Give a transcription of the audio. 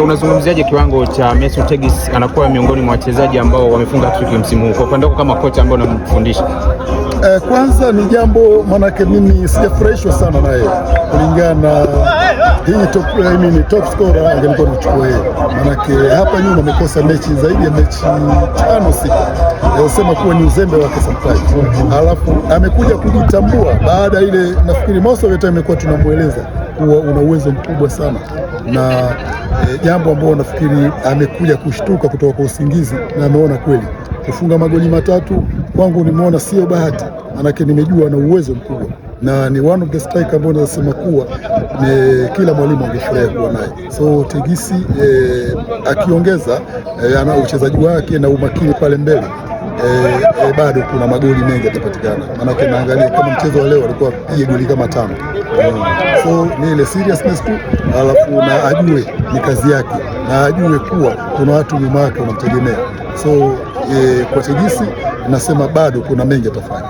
unazungumziaje kiwango cha Mesut Tegis? Anakuwa miongoni mwa wachezaji ambao wamefunga hat-trick msimu huu, kwa upande wako kama kocha ambao unamfundisha? Kwanza ni jambo, manake mimi sijafurahishwa sana naye kulingana hii top scorer angelikuwa anachukua yeye, manake hapa nyuma amekosa mechi zaidi ya mechi 5-6, sema kuwa ni uzembe wake sometimes. Alafu amekuja kujitambua baada ile, nafikiri most of the time imekuwa tunamueleza kuwa una uwezo mkubwa sana, na jambo ambalo nafikiri amekuja kushtuka kutoka kwa usingizi na ameona kweli kufunga magoli matatu kwangu nimeona sio bahati, manake nimejua na uwezo mkubwa na ni one of the striker ambao nasema kuwa kila mwalimu angefurahia kuwa naye. So Tegis akiongeza ana uchezaji wake na umakini pale mbele, bado kuna magoli mengi yatapatikana, manake naangalia kama mchezo wa leo alikuwa piga goli kama 5. So ni ile seriousness tu, alafu na ajue ni kazi yake na ajue kuwa kuna watu nyuma yake wanamtegemea. So kwa Tegis nasema bado kuna mengi atafanya.